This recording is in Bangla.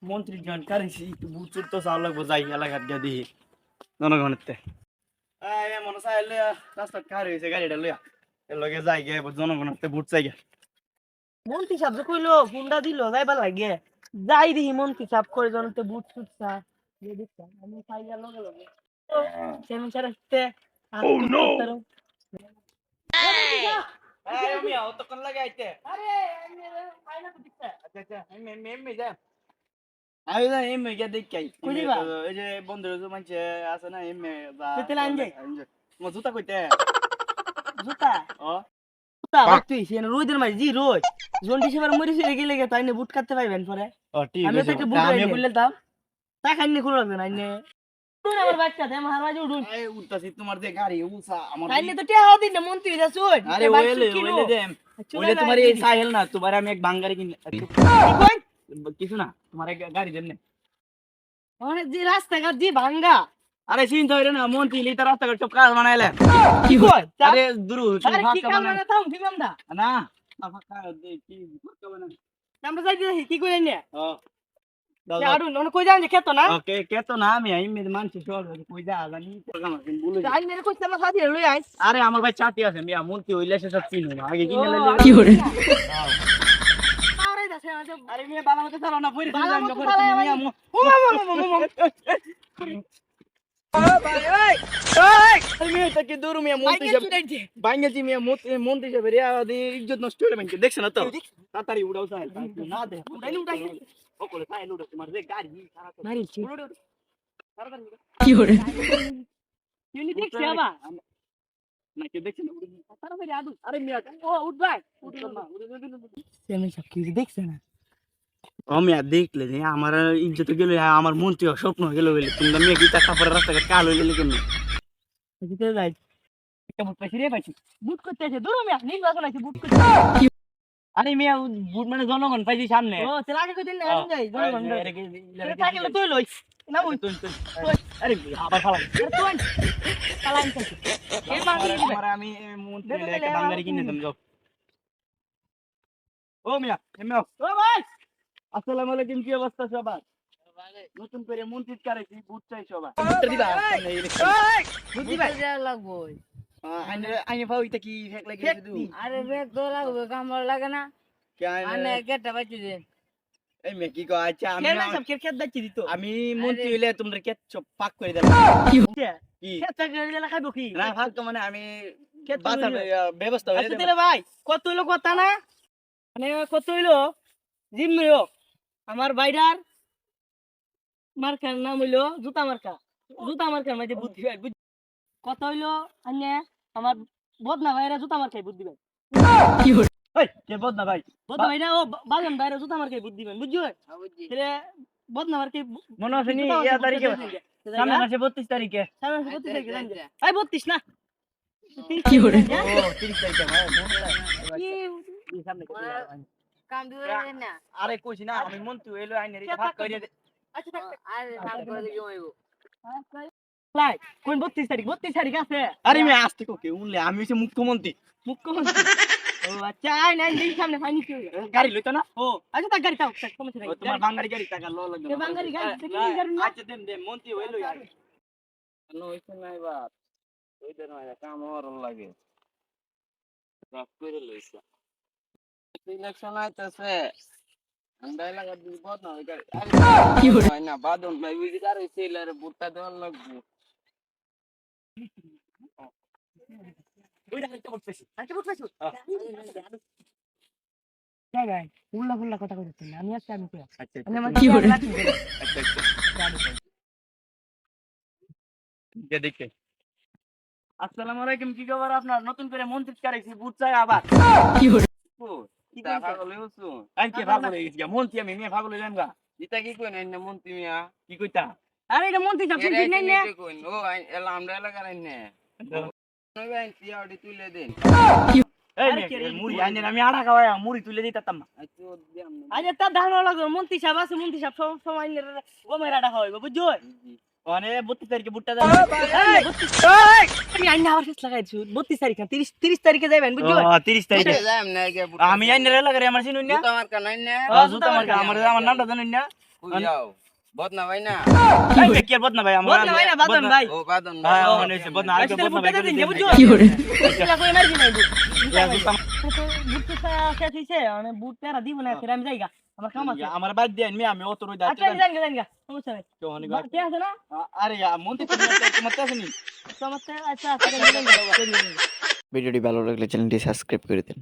মন্ত্রী জন কারিছি একটু বুচুর তো চাও লাগবো যাই এলাকার গিয়ে দিই জনগণের মনে চাইলে রাস্তা কার হয়েছে গাড়িটা লইয়া এর লগে যাই গে জনগণের বুট চাই গে মন্ত্রী সাহেব কইলো গুন্ডা দিল যাইবার লাগে যাই দেখি মন্ত্রী সাহেব করে জনতে বুট ছুটছা আমি সাইয়া লগে লগে সেমন চারাতে Oh no! আরে মিয়া ও তো কোন লাগে আইতে আইনা তো দিছে আচ্ছা এমনি যা আই না এমনি গিয়ে দেখ কাই কই দিবা? এই যে বন্ধুর যে মানছে আছে না এমনি যা যেতে লাইন যাই? মো জুতা কইতে জুতা ও জুতা তুই সেন রোদের মাঝে জি রোজ জন্ডি সেবার মরি ফিরে গেলে গে তাই বুট কাটতে পাইবেন পরে ও ঠিক আমি আছে তাকে বুট আমি আইনে। কইলে দাও তা খাইনি খুলে রাখবেন আইনে তুই আমার বাচ্চা দে মার মাঝে উঠুন এই উঠতাছি তোমার যে গাড়ি উসা আমার আইনে তো টেহা দিন না মন্ত্রী যা শুন আরে ওইলে দে ওইলে তোমার এই সাহেল না তোমার আমি এক বাঙ্গারি কিনে কই কিছু না তোমার এক গাড়ি দেন না মানে যে রাস্তাঘাট যে ভাঙ্গা আরে চিন্তা হইরে না মন্ত্রী লিতা রাস্তাঘাট সব কাজ বানাইলে কি কই আরে দুরু আরে কি কাম না তাও ঠিক আমদা না ফাঁকা দে কি ফাঁকা বানাই আমরা যাই দিই কি কই নে ও দাও আরু নন কই যান যে খেতো না ওকে কে তো না আমি আইমে মানছি সর কই যা জানি প্রোগ্রাম আছে বলে আই মেরে কই আমার সাথে লই আইস আরে আমার ভাই চাটি আছে মিয়া মন্ত্রী হইলে সে সব চিনো না আগে কিনে লইলে কি করে আরে দাসে আরে মিয়া বালা মতো চালাও না পরে বালা মতো মিয়া চালাও, মিয়া তাকে দূর মিয়া মন্ত্রী বাঙ্গেলজি মিয়া মন্ত্রী সাহেব রে ইজ্জত নষ্ট হইলে মানকে দেখছ না তো তাড়াতাড়ি উড়াও চাই না দে উড়াই ওকলে তাই উড়াও তোমার যে গাড়ি খারাপ মারিছি তাড়াতাড়ি কি করে ইউনি দেখছি আবার না কে দেখছ না তাড়াতাড়ি আদু আরে মিয়া ও উঠ ভাই উঠো না সেমি সব কি দেখছ না ও মিয়া দেখলে যে আমার ইজ্জত গেল আমার মন্ত্রী স্বপ্ন গেল বলে তোমরা মেয়ে কি টাকা পরে রাস্তাঘাট কালো হইলে কেন জিতে যাই কেমন পাইছি রে পাইছি বুট করতে আছে দূর মিয়া নির্বাচন আছে বুট করতে আরে মিয়া বুট মানে জনগণ পাইছি সামনে ও তেল আগে কই দিন না এখন যাই জনগণ সাইকেল তুই লই না বুঝ আরে আবার ফালা তুই চালান তো এই বাঙ্গি দিবে আমি মন্ত্রী একটা বাঙ্গারি কিনে দেব যাও ও মিয়া মিয়া ও ভাই আসসালামু আলাইকুম কি অবস্থা সবার নতুন করে মন্ত্রী কারেছি বুট চাই সবার দিবা বুঝ দিবা লাগবো আইনে পাও এটা কি ফেক লাগে শুধু আরে বেগ তো লাগবে কামড় লাগে না আনে কেটে বাঁচি দেন এই মে কি কো আচ্ছা আমি কেন সব খেত দাচ্ছি দিত আমি মন্ত্রী হইলে তোমরা কে সব পাক করে দিলাম কি কি খেত গেলে খাইবো কি না ভাগ তো মানে আমি খেত বাঁচার ব্যবস্থা হইলে আচ্ছা তাহলে ভাই কত হইলো কথা না মানে কত হইলো জিম্মিও আমার বাইরার মার্কার নাম হইলো জুতা মার্কার মাঝে বুদ্ধি ভাই কত হইলো আন্যা আমার বদনা ভাইরা জুতা মার্কাই বুদ্ধি ভাই এই কে বদ না ভাই বদনা ভাইরা ও বাগান ভাইরা জুতা মার্কাই বুদ্ধি ভাই বুঝছো তাহলে বদনা মার্কাই মনে আছে নি ইয়া তারিখে সামনে মাসে 32 তারিখে সামনে 32 তারিখে জান এই 32 না কি করে ও 30 তারিখে ভাই কি সামনে কাম দিবে না আরে কইছি না আমি মন্ত্রী হইলো আইনে রে ভাগ করে দে আচ্ছা আরে ভাগ করে জমাইবো লাই কোন 32 তারিখ আছে আরে আমি আসতে কোকে উনলে আমি হইছে মুখ্যমন্ত্রী ও আচ্ছা আই নাই দেই সামনে ফাইনি কি গাড়ি লইতো না ও আচ্ছা তা গাড়ি তাও সমস্যা নাই ও তোমার বাঙালি গাড়ি টাকা ল লাগবে এ বাঙালি গাড়ি থেকে কি গাড়ি না আচ্ছা দেম মন্ত্রী হইলো আর নো হইছে নাই বাত ওইটা নয় কাম হওয়ার লাগে সব করে লইছে ইলেকশন আইতাছে আন্দাই লাগা বিপদ না ওই গাড়ি কি হয় না বাদন ভাই ওই গাড়ি ছেলের বুটটা দেওয়ার লাগবে ওইটা একটা বলতেছি আচ্ছা বুঝছো যাই ভাই ফুল্লা কথা কইতে না আমি আছি আমি কই আচ্ছা আমি আমার কি করে আচ্ছা যে দেখে আসসালামু আলাইকুম কি খবর আপনার নতুন করে মন্ত্রী কারেছি বুট চাই আবার কি হলো কি পাগল হইছো আই কে পাগল হই গিয়া মন্ত্রী আমি মেয়ে পাগল হইলাম গা ইতা কি কই না মন্ত্রী মিয়া কি কইতা আরে এটা মন্ত্রী সব ঠিক নাই না কইন ও এলা আমরা এলাকার আইনে নই ভাই টিয়াডি তুলে দেন এই মুড়ি আইনে আমি আড়া খাওয়া মুড়ি তুলে দিতাম না আরে তা ধানো লাগবে মন্ত্রী সাহেব আছে মন্ত্রী সাহেব সব সময় গমের আটা খাওয়াইবো বুঝছো মানে 32 তারিখে বুটটা দাও আমি আইনা আবার ফেস লাগাইছো 32 তারিখ না 30 তারিখে যাবেন বুঝছো 30 তারিখে যাম না গে আমি আইনে লাগারে আমার চিনুন না জুতা মার্কা নাই না জুতা মার্কা আমার নামটা জানেন না কই যাও বদনা ভাই না ভাই কে আর বদনা ভাই আমরা বদনা ভাই না বাদন ভাই ও বাদন হ্যাঁ ভাই মনে হইছে বদনা আরেকটা আজকে বদনা ভাই বুটটা করে দিন দিন বুঝছো বুটটা কই মারবি নাই বুট বুট তো শেষ হইছে মানে বুট তেরা দিব না ফির আমি যাইগা আমার কাম আছে আমার বাদ দেন আমি অত রই আচ্ছা জানগা সমস্যা নাই দাঁড়াতে কে আছে না আরে মন তো তোমার আসেনি সমস্যা আচ্ছা আচ্ছা ভিডিওটি ভালো লাগলে চ্যানেলটি সাবস্ক্রাইব করে দিন।